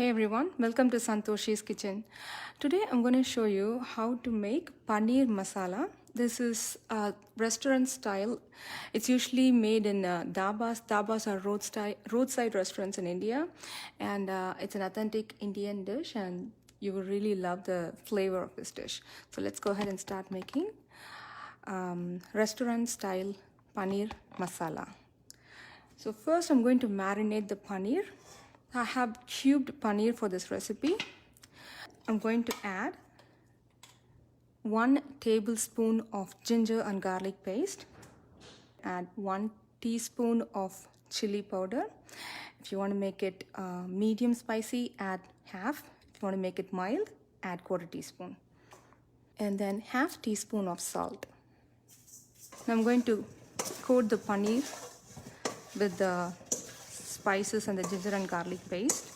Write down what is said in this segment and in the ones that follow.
Hey everyone, welcome to Santoshi's Kitchen. Today I'm going to show you how to make paneer masala. This is restaurant style. It's usually made in dabas. Dabas are roadside restaurants in India, and it's an authentic Indian dish, and you will really love the flavor of this dish. So let's go ahead and start making restaurant style paneer masala. So first I'm going to marinate the paneer. I have cubed paneer for this recipe. I'm going to add 1 tablespoon of ginger and garlic paste. Add 1 teaspoon of chili powder. If you want to make it medium spicy, add half. If you want to make it mild, add 1/4 teaspoon. And then 1/2 teaspoon of salt. Now I'm going to coat the paneer with the spices and the ginger and garlic paste.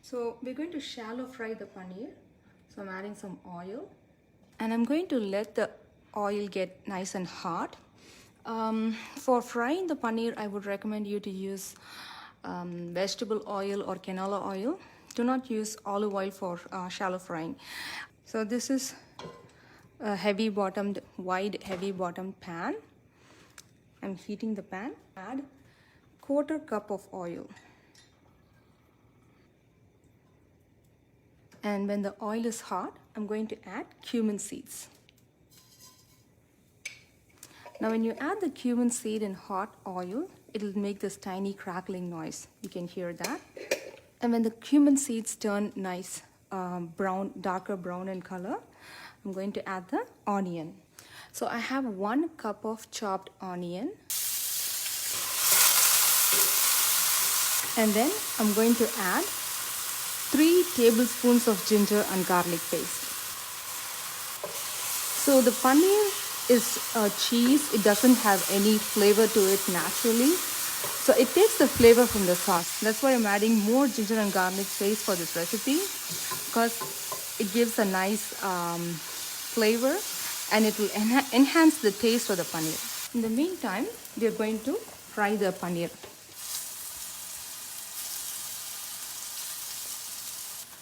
So we're going to shallow fry the paneer. So I'm adding some oil, and I'm going to let the oil get nice and hot. For frying the paneer, I would recommend you to use vegetable oil or canola oil. Do not use olive oil for shallow frying. So this is a wide heavy bottomed pan. I'm heating the pan. Add 1/4 cup of oil. And when the oil is hot, I'm going to add cumin seeds. Now when you add the cumin seed in hot oil, it'll make this tiny crackling noise. You can hear that. And when the cumin seeds turn nice darker brown in color, I'm going to add the onion. So I have 1 cup of chopped onion. And then I'm going to add 3 tablespoons of ginger and garlic paste. So the paneer is cheese. It doesn't have any flavor to it naturally. So it takes the flavor from the sauce. That's why I'm adding more ginger and garlic paste for this recipe, because it gives a nice flavor, and it will enhance the taste of the paneer. In the meantime, we are going to fry the paneer.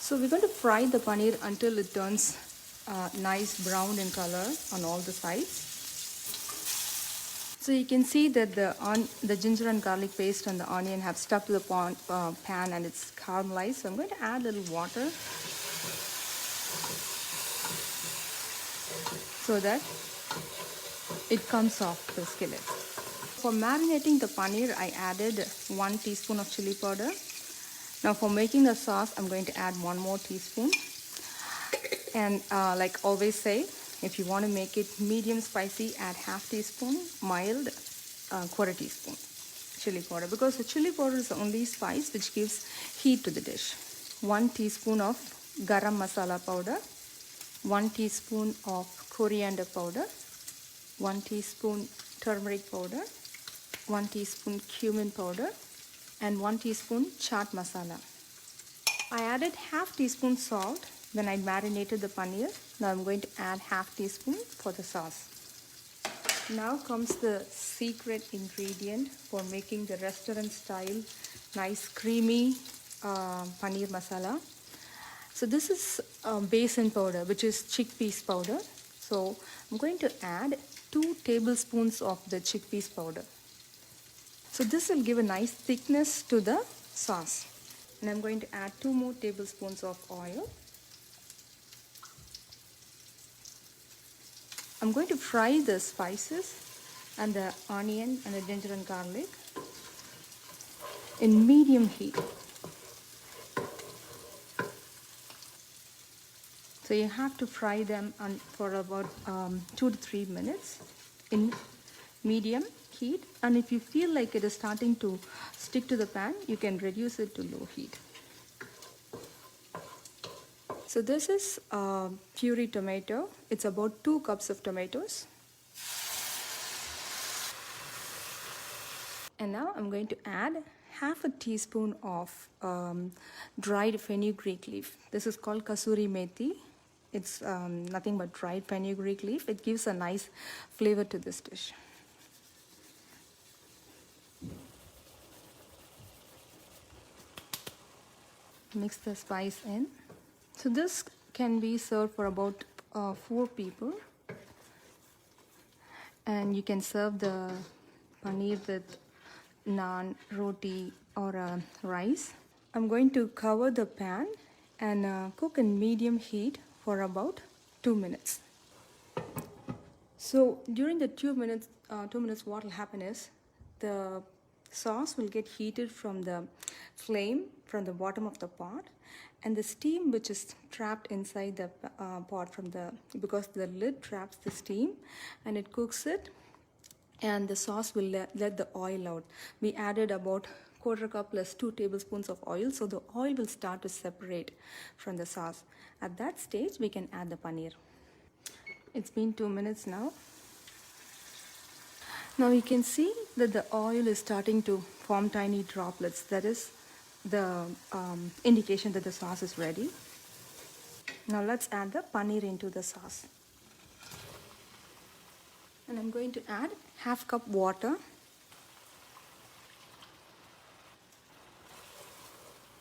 So we're going to fry the paneer until it turns nice brown in color on all the sides. So you can see that the ginger and garlic paste and the onion have stuck to the pan, and it's caramelized. So I'm going to add a little water so that it comes off the skillet. For marinating the paneer, I added 1 teaspoon of chili powder. Now for making the sauce, I'm going to add 1 more teaspoon. And like always say, if you want to make it medium spicy, add 1/2 teaspoon, mild 1/4 teaspoon chili powder, because the chili powder is the only spice which gives heat to the dish. 1 teaspoon of garam masala powder, 1 teaspoon of coriander powder, 1 teaspoon turmeric powder, 1 teaspoon cumin powder, and 1 teaspoon chaat masala. I added 1/2 teaspoon salt when I marinated the paneer. Now I'm going to add 1/2 teaspoon for the sauce. Now comes the secret ingredient for making the restaurant style nice creamy paneer masala. So this is besan powder, which is chickpeas powder. So I'm going to add 2 tablespoons of the chickpeas powder. So this will give a nice thickness to the sauce. And I'm going to add 2 more tablespoons of oil. I'm going to fry the spices and the onion and the ginger and garlic in medium heat. So you have to fry them for about 2 to 3 minutes in medium heat, and if you feel like it is starting to stick to the pan, you can reduce it to low heat. So this is puree tomato. It's about 2 cups of tomatoes. And now I'm going to add 1/2 teaspoon of dried fenugreek leaf. This is called kasuri methi. It's nothing but dried fenugreek leaf. It gives a nice flavor to this dish. Mix the spice in. So this can be served for about 4 people, and you can serve the paneer with naan, roti, or rice. I'm going to cover the pan and cook in medium heat for about 2 minutes. So during the 2 minutes, what will happen is the sauce will get heated from the flame from the bottom of the pot, and the steam which is trapped inside the pot because the lid traps the steam and it cooks it, and the sauce will let the oil out. We added about quarter cup plus 2 tablespoons of oil, so the oil will start to separate from the sauce. At that stage we can add the paneer. It's been 2 minutes now. Now you can see that the oil is starting to form tiny droplets. That is the indication that the sauce is ready. Now let's add the paneer into the sauce. And I'm going to add half cup water.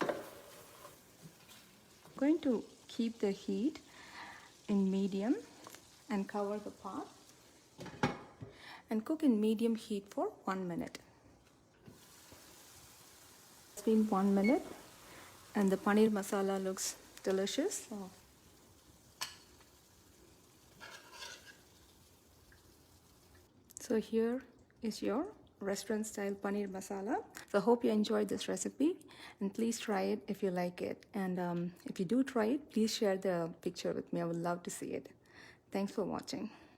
I'm going to keep the heat in medium and cover the pot and cook in medium heat for 1 minute. It's been 1 minute and the paneer masala looks delicious. So here is your restaurant style paneer masala. So I hope you enjoyed this recipe, and please try it if you like it. And if you do try it, please share the picture with me. I would love to see it. Thanks for watching.